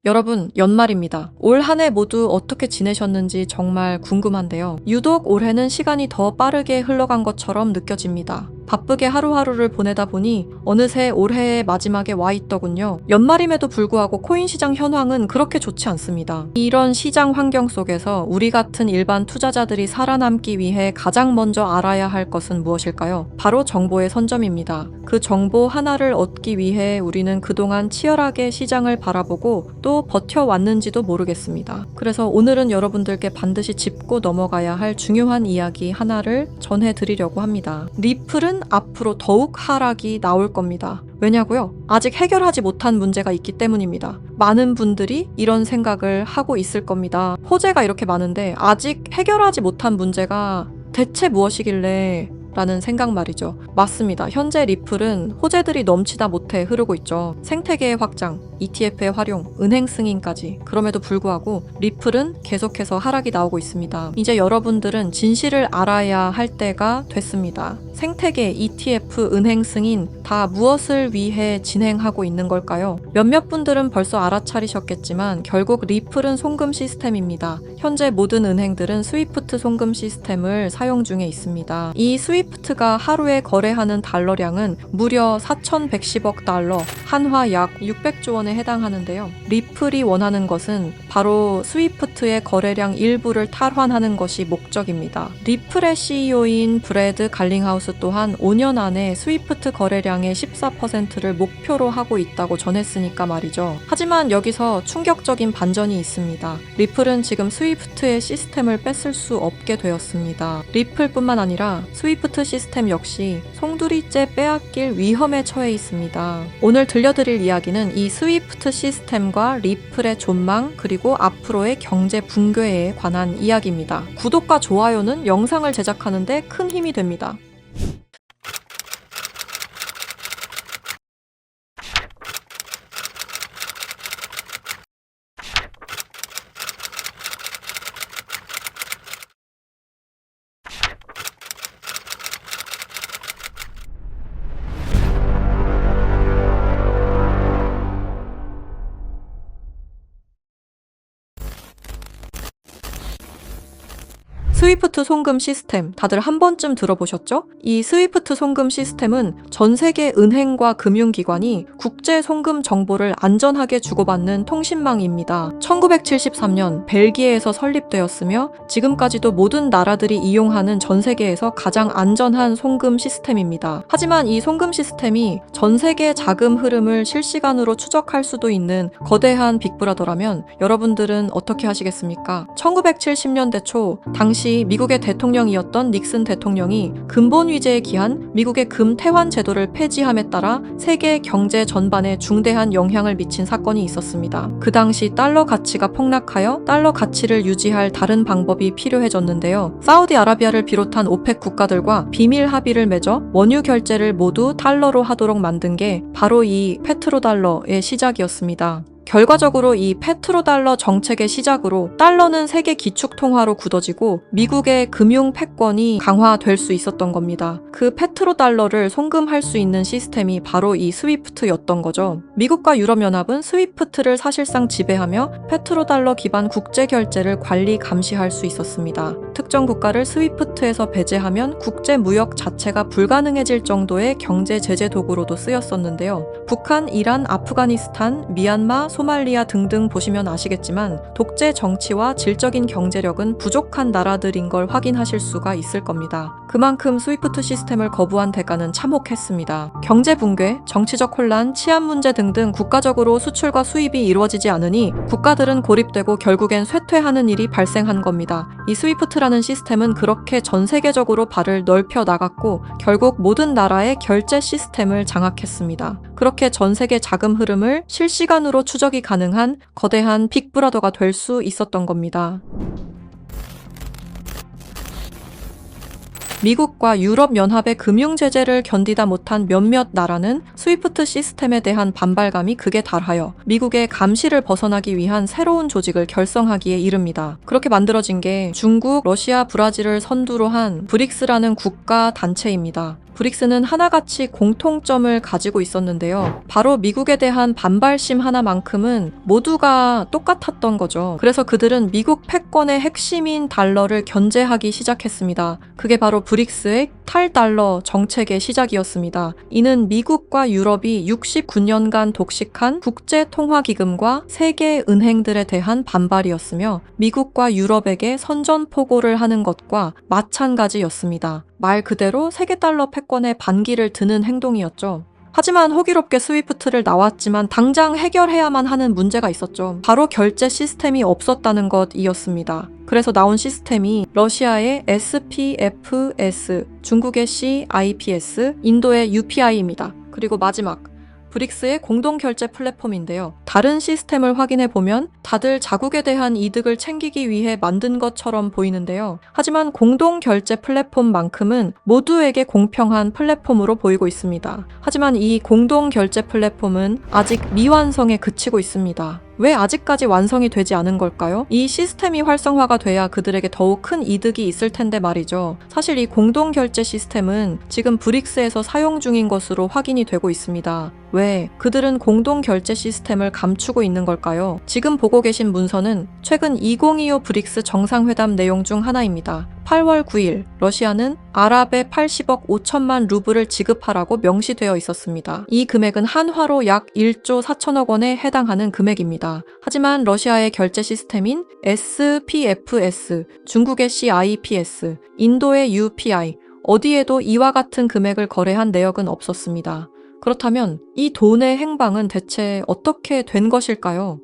여러분, 연말입니다. 올 한 해 모두 어떻게 지내셨는지 정말 궁금한데요. 유독 올해는 시간이 더 빠르게 흘러간 것처럼 느껴집니다. 바쁘게 하루하루를 보내다 보니 어느새 올해의 마지막에 와 있더군요. 연말임에도 불구하고 코인 시장 현황은 그렇게 좋지 않습니다. 이런 시장 환경 속에서 우리 같은 일반 투자자들이 살아남기 위해 가장 먼저 알아야 할 것은 무엇일까요? 바로 정보의 선점입니다. 그 정보 하나를 얻기 위해 우리는 그동안 치열하게 시장을 바라보고 또 버텨왔는지도 모르겠습니다. 그래서 오늘은 여러분들께 반드시 짚고 넘어가야 할 중요한 이야기 하나를 전해드리려고 합니다. 리플은 앞으로 더욱 하락이 나올 겁니다. 왜냐고요? 아직 해결하지 못한 문제가 있기 때문입니다. 많은 분들이 이런 생각을 하고 있을 겁니다. 호재가 이렇게 많은데 아직 해결하지 못한 문제가 대체 무엇이길래 라는 생각 말이죠. 맞습니다. 현재 리플은 호재들이 넘치다 못해 흐르고 있죠. 생태계의 확장, ETF의 활용, 은행 승인까지. 그럼에도 불구하고 리플은 계속해서 하락이 나오고 있습니다. 이제 여러분들은 진실을 알아야 할 때가 됐습니다. 생태계, ETF, 은행 승인 다 무엇을 위해 진행하고 있는 걸까요? 몇몇 분들은 벌써 알아차리셨겠지만 결국 리플은 송금 시스템입니다. 현재 모든 은행들은 스위프트 송금 시스템을 사용 중에 있습니다. 이 스위프트가 하루에 거래하는 달러량은 무려 4,110억 달러, 한화 약 600조 원에 해당하는데요. 리플이 원하는 것은 바로 스위프트의 거래량 일부를 탈환하는 것이 목적입니다. 리플의 CEO인 브래드 갈링하우스 또한 5년 안에 스위프트 거래량의 14%를 목표로 하고 있다고 전했으니까 말이죠. 하지만 여기서 충격적인 반전이 있습니다. 리플은 지금 스위프트의 시스템을 뺏을 수 없게 되었습니다. 리플뿐만 아니라 스위프트 시스템 역시 송두리째 빼앗길 위험에 처해 있습니다. 오늘 들려드릴 이야기는 이 스위프트 시스템과 리플의 존망 그리고 앞으로의 경제 붕괴에 관한 이야기입니다. 구독과 좋아요는 영상을 제작하는데 큰 힘이 됩니다. 스위프트 송금 시스템 다들 한 번쯤 들어보셨죠? 이 스위프트 송금 시스템은 전 세계 은행과 금융기관이 국제 송금 정보를 안전하게 주고받는 통신망입니다. 1973년 벨기에에서 설립되었으며 지금까지도 모든 나라들이 이용하는 전 세계에서 가장 안전한 송금 시스템입니다. 하지만 이 송금 시스템이 전 세계 자금 흐름을 실시간으로 추적할 수도 있는 거대한 빅브라더라면 여러분들은 어떻게 하시겠습니까? 1970년대 초 당시 미국의 대통령이었던 닉슨 대통령이 근본 위제에 기한 미국의 금태환 제도를 폐지함에 따라 세계 경제 전반에 중대한 영향을 미친 사건이 있었습니다. 그 당시 달러 가치가 폭락하여 달러 가치를 유지할 다른 방법이 필요해졌는데요. 사우디아라비아를 비롯한 오펙 국가들과 비밀 합의를 맺어 원유 결제를 모두 달러로 하도록 만든 게 바로 이 페트로달러의 시작이었습니다. 결과적으로 이 페트로달러 정책의 시작으로 달러는 세계 기축통화로 굳어지고 미국의 금융 패권이 강화될 수 있었던 겁니다. 그 페트로달러를 송금할 수 있는 시스템이 바로 이 스위프트였던 거죠. 미국과 유럽연합은 스위프트를 사실상 지배하며 페트로달러 기반 국제결제를 관리 감시할 수 있었습니다. 특정 국가를 스위프트에서 배제하면 국제무역 자체가 불가능해질 정도의 경제 제재 도구로도 쓰였었는데요. 북한, 이란, 아프가니스탄, 미얀마, 소말리아 등등 보시면 아시겠지만 독재 정치와 질적인 경제력은 부족한 나라들인 걸 확인하실 수가 있을 겁니다. 그만큼 스위프트 시스템을 거부한 대가는 참혹했습니다. 경제 붕괴, 정치적 혼란, 치안 문제 등등 국가적으로 수출과 수입이 이루어지지 않으니 국가들은 고립되고 결국엔 쇠퇴하는 일이 발생한 겁니다. 이 스위프트라는 시스템은 그렇게 전 세계적으로 발을 넓혀 나갔고 결국 모든 나라의 결제 시스템을 장악했습니다. 그렇게 전 세계 자금 흐름을 실시간으로 추적이 가능한 거대한 빅브라더가 될 수 있었던 겁니다. 미국과 유럽연합의 금융제재를 견디다 못한 몇몇 나라는 스위프트 시스템에 대한 반발감이 극에 달하여 미국의 감시를 벗어나기 위한 새로운 조직을 결성하기에 이릅니다. 그렇게 만들어진 게 중국, 러시아, 브라질을 선두로 한 브릭스라는 국가 단체입니다. 브릭스는 하나같이 공통점을 가지고 있었는데요. 바로 미국에 대한 반발심 하나만큼은 모두가 똑같았던 거죠. 그래서 그들은 미국 패권의 핵심인 달러를 견제하기 시작했습니다. 그게 바로 브릭스의 탈달러 정책의 시작이었습니다. 이는 미국과 유럽이 69년간 독식한 국제통화기금과 세계 은행들에 대한 반발이었으며 미국과 유럽에게 선전포고를 하는 것과 마찬가지였습니다. 말 그대로 세계달러 패권에 반기를 드는 행동이었죠. 하지만 호기롭게 스위프트를 나왔지만 당장 해결해야만 하는 문제가 있었죠. 바로 결제 시스템이 없었다는 것이었습니다. 그래서 나온 시스템이 러시아의 SPFS, 중국의 CIPS, 인도의 UPI입니다. 그리고 마지막, 브릭스의 공동결제 플랫폼인데요. 다른 시스템을 확인해 보면 다들 자국에 대한 이득을 챙기기 위해 만든 것처럼 보이는데요. 하지만 공동결제 플랫폼만큼은 모두에게 공평한 플랫폼으로 보이고 있습니다. 하지만 이 공동결제 플랫폼은 아직 미완성에 그치고 있습니다. 왜 아직까지 완성이 되지 않은 걸까요? 이 시스템이 활성화가 돼야 그들에게 더욱 큰 이득이 있을 텐데 말이죠. 사실 이 공동결제 시스템은 지금 브릭스에서 사용 중인 것으로 확인이 되고 있습니다. 왜? 그들은 공동결제 시스템을 감추고 있는 걸까요? 지금 보고 계신 문서는 최근 2025 브릭스 정상회담 내용 중 하나입니다. 8월 9일 러시아는 아랍에 80억 5천만 루블을 지급하라고 명시되어 있었습니다. 이 금액은 한화로 약 1조 4천억 원에 해당하는 금액입니다. 하지만 러시아의 결제 시스템인 SPFS, 중국의 CIPS, 인도의 UPI, 어디에도 이와 같은 금액을 거래한 내역은 없었습니다. 그렇다면 이 돈의 행방은 대체 어떻게 된 것일까요?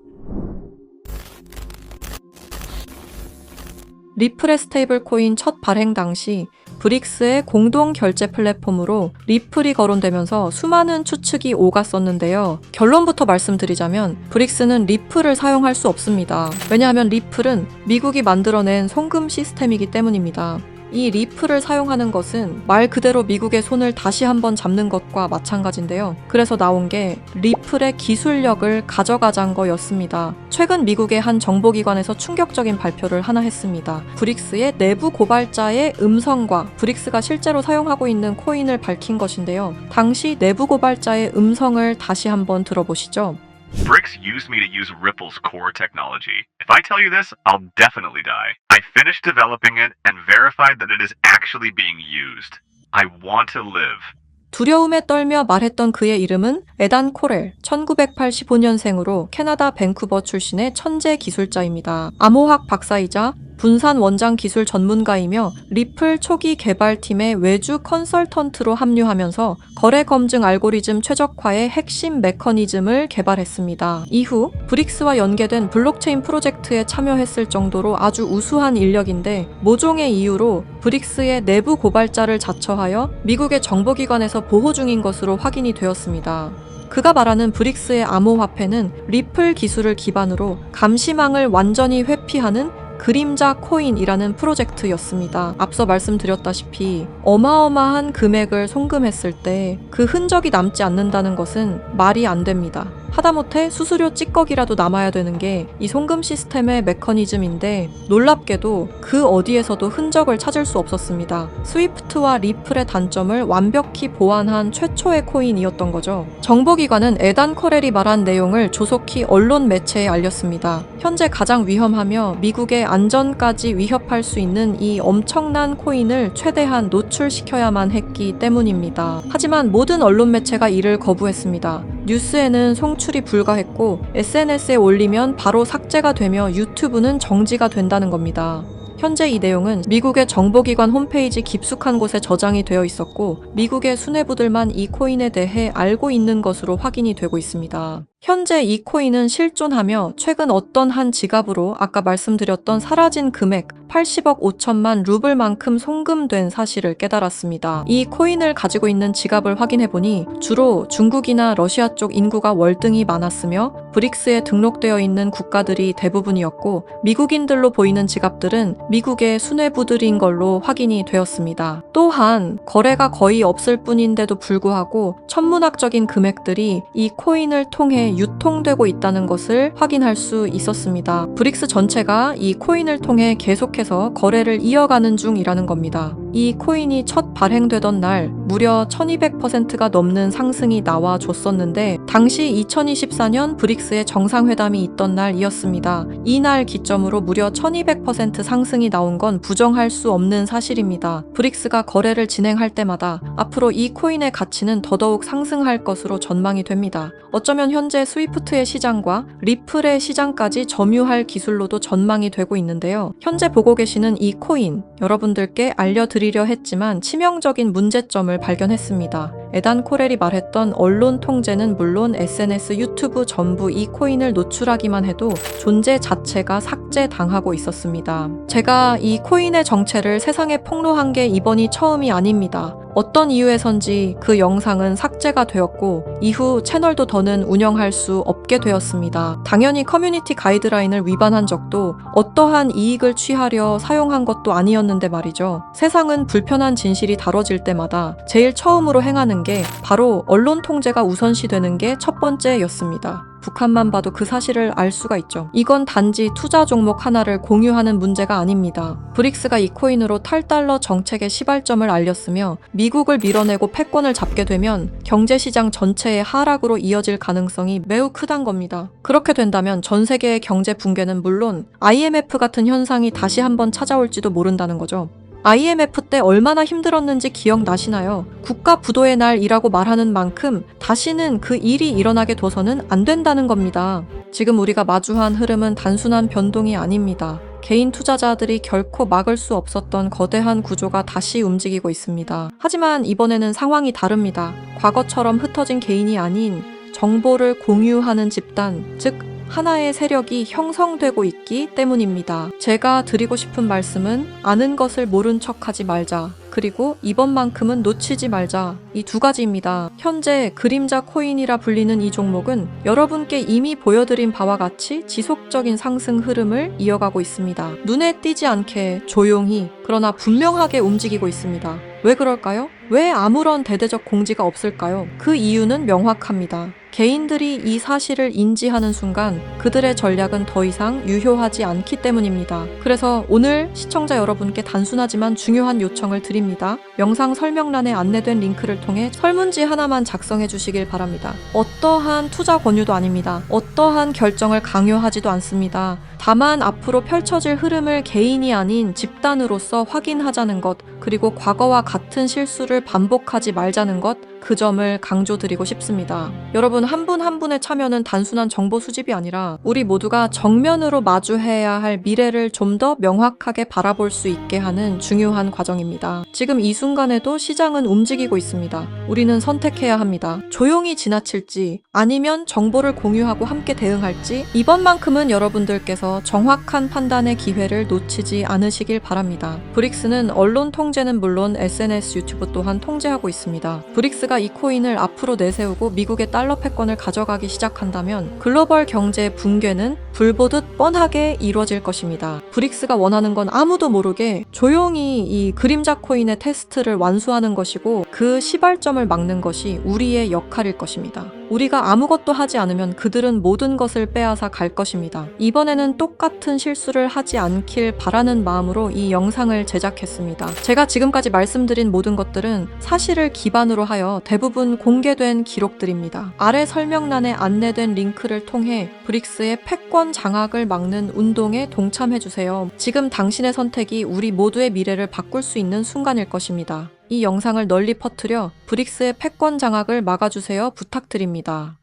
리플의 스테이블 코인 첫 발행 당시 브릭스의 공동 결제 플랫폼으로 리플이 거론되면서 수많은 추측이 오갔었는데요. 결론부터 말씀드리자면 브릭스는 리플을 사용할 수 없습니다. 왜냐하면 리플은 미국이 만들어낸 송금 시스템이기 때문입니다. 이 리플을 사용하는 것은 말 그대로 미국의 손을 다시 한번 잡는 것과 마찬가지인데요. 그래서 나온 게 리플의 기술력을 가져가자는 거였습니다. 최근 미국의 한 정보기관에서 충격적인 발표를 하나 했습니다. 브릭스의 내부 고발자의 음성과 브릭스가 실제로 사용하고 있는 코인을 밝힌 것인데요. 당시 내부 고발자의 음성을 다시 한번 들어보시죠. Brix used me to use Ripple's core technology. If I tell you this, I'll definitely die. I finished developing it and verified that it is actually being used. I want to live. 두려움에 떨며 말했던 그의 이름은 에단 코렐, 1985년생으로 캐나다 밴쿠버 출신의 천재 기술자입니다. 암호학 박사이자 분산 원장 기술 전문가이며 리플 초기 개발팀의 외주 컨설턴트로 합류하면서 거래 검증 알고리즘 최적화의 핵심 메커니즘을 개발했습니다. 이후 브릭스와 연계된 블록체인 프로젝트에 참여했을 정도로 아주 우수한 인력인데 모종의 이유로 브릭스의 내부 고발자를 자처하여 미국의 정보기관에서 보호 중인 것으로 확인이 되었습니다. 그가 말하는 브릭스의 암호화폐는 리플 기술을 기반으로 감시망을 완전히 회피하는 그림자 코인이라는 프로젝트였습니다. 앞서 말씀드렸다시피 어마어마한 금액을 송금했을 때 그 흔적이 남지 않는다는 것은 말이 안 됩니다. 하다못해 수수료 찌꺼기라도 남아야 되는 게 이 송금 시스템의 메커니즘인데 놀랍게도 그 어디에서도 흔적을 찾을 수 없었습니다. 스위프트와 리플의 단점을 완벽히 보완한 최초의 코인이었던 거죠. 정보기관은 에단 코렐이 말한 내용을 조속히 언론 매체에 알렸습니다. 현재 가장 위험하며 미국의 안전까지 위협할 수 있는 이 엄청난 코인을 최대한 노출시켜야만 했기 때문입니다. 하지만 모든 언론 매체가 이를 거부했습니다. 뉴스에는 송출이 불가했고 SNS에 올리면 바로 삭제가 되며 유튜브는 정지가 된다는 겁니다. 현재 이 내용은 미국의 정보기관 홈페이지 깊숙한 곳에 저장이 되어 있었고 미국의 수뇌부들만 이 코인에 대해 알고 있는 것으로 확인이 되고 있습니다. 현재 이 코인은 실존하며 최근 어떤 한 지갑으로 아까 말씀드렸던 사라진 금액 80억 5천만 루블만큼 송금된 사실을 깨달았습니다. 이 코인을 가지고 있는 지갑을 확인해보니 주로 중국이나 러시아 쪽 인구가 월등히 많았으며 브릭스에 등록되어 있는 국가들이 대부분이었고 미국인들로 보이는 지갑들은 미국의 수뇌부들인 걸로 확인이 되었습니다. 또한 거래가 거의 없을 뿐인데도 불구하고 천문학적인 금액들이 이 코인을 통해 유통되고 있다는 것을 확인할 수 있었습니다. 브릭스 전체가 이 코인을 통해 계속해서 거래를 이어가는 중이라는 겁니다. 이 코인이 첫 발행되던 날 무려 1200%가 넘는 상승이 나와줬었는데 당시 2024년 브릭스의 정상회담이 있던 날이었습니다. 이날 기점으로 무려 1200% 상승이 나온 건 부정할 수 없는 사실입니다. 브릭스가 거래를 진행할 때마다 앞으로 이 코인의 가치는 더더욱 상승할 것으로 전망이 됩니다. 어쩌면 현재 스위프트의 시장과 리플의 시장까지 점유할 기술로도 전망이 되고 있는데요. 현재 보고 계시는 이 코인, 여러분들께 알려드리려 했지만 치명적인 문제점을 발견했습니다. 에단 코렐이 말했던 언론 통제는 물론 SNS, 유튜브 전부 이 코인을 노출하기만 해도 존재 자체가 삭제당하고 있었습니다. 제가 이 코인의 정체를 세상에 폭로한 게 이번이 처음이 아닙니다. 어떤 이유에선지 그 영상은 삭제가 되었고 이후 채널도 더는 운영할 수 없게 되었습니다. 당연히 커뮤니티 가이드라인을 위반한 적도 어떠한 이익을 취하려 사용한 것도 아니었는데 말이죠. 세상은 불편한 진실이 다뤄질 때마다 제일 처음으로 행하는 게 바로 언론 통제가 우선시되는 게 첫 번째였습니다. 북한만 봐도 그 사실을 알 수가 있죠. 이건 단지 투자 종목 하나를 공유하는 문제가 아닙니다. 브릭스가 이 코인으로 탈달러 정책의 시발점을 알렸으며 미국을 밀어내고 패권을 잡게 되면 경제시장 전체의 하락으로 이어질 가능성이 매우 크단 겁니다. 그렇게 된다면 전 세계의 경제 붕괴는 물론 IMF 같은 현상이 다시 한번 찾아올지도 모른다는 거죠. IMF 때 얼마나 힘들었는지 기억나시나요? 국가 부도의 날이라고 말하는 만큼 다시는 그 일이 일어나게 둬서는 안 된다는 겁니다. 지금 우리가 마주한 흐름은 단순한 변동이 아닙니다. 개인 투자자들이 결코 막을 수 없었던 거대한 구조가 다시 움직이고 있습니다. 하지만 이번에는 상황이 다릅니다. 과거처럼 흩어진 개인이 아닌 정보를 공유하는 집단, 즉 하나의 세력이 형성되고 있기 때문입니다. 제가 드리고 싶은 말씀은 아는 것을 모른 척하지 말자. 그리고 이번만큼은 놓치지 말자. 이 두 가지입니다. 현재 그림자 코인이라 불리는 이 종목은 여러분께 이미 보여드린 바와 같이 지속적인 상승 흐름을 이어가고 있습니다. 눈에 띄지 않게 조용히 그러나 분명하게 움직이고 있습니다. 왜 그럴까요? 왜 아무런 대대적 공지가 없을까요? 그 이유는 명확합니다. 개인들이 이 사실을 인지하는 순간 그들의 전략은 더 이상 유효하지 않기 때문입니다. 그래서 오늘 시청자 여러분께 단순하지만 중요한 요청을 드립니다. 영상 설명란에 안내된 링크를 통해 설문지 하나만 작성해 주시길 바랍니다. 어떠한 투자 권유도 아닙니다. 어떠한 결정을 강요하지도 않습니다. 다만 앞으로 펼쳐질 흐름을 개인이 아닌 집단으로서 확인하자는 것, 그리고 과거와 같은 실수를 반복하지 말자는 것, 그 점을 강조드리고 싶습니다. 여러분 한 분 한 분의 참여는 단순한 정보 수집이 아니라 우리 모두가 정면으로 마주해야 할 미래를 좀 더 명확하게 바라볼 수 있게 하는 중요한 과정입니다. 지금 이 순간에도 시장은 움직이고 있습니다. 우리는 선택해야 합니다. 조용히 지나칠지 아니면 정보를 공유하고 함께 대응할지 이번만큼은 여러분들께서 정확한 판단의 기회를 놓치지 않으시길 바랍니다. 브릭스는 언론 통제는 물론 SNS, 유튜브 또한 통제하고 있습니다. 브릭스가 이 코인을 앞으로 내세우고 미국의 달러 패권을 가져가기 시작한다면 글로벌 경제의 붕괴는 불보듯 뻔하게 이루어질 것입니다. 브릭스가 원하는 건 아무도 모르게 조용히 이 그림자 코인의 테스트를 완수하는 것이고 그 시발점을 막는 것이 우리의 역할일 것입니다. 우리가 아무것도 하지 않으면 그들은 모든 것을 빼앗아 갈 것입니다. 이번에는 똑같은 실수를 하지 않길 바라는 마음으로 이 영상을 제작했습니다. 제가 지금까지 말씀드린 모든 것들은 사실을 기반으로 하여 대부분 공개된 기록들입니다. 아래 설명란에 안내된 링크를 통해 브릭스의 패권 장악을 막는 운동에 동참해주세요. 지금 당신의 선택이 우리 모두의 미래를 바꿀 수 있는 순간일 것입니다. 이 영상을 널리 퍼뜨려 브릭스의 패권 장악을 막아주세요 부탁드립니다.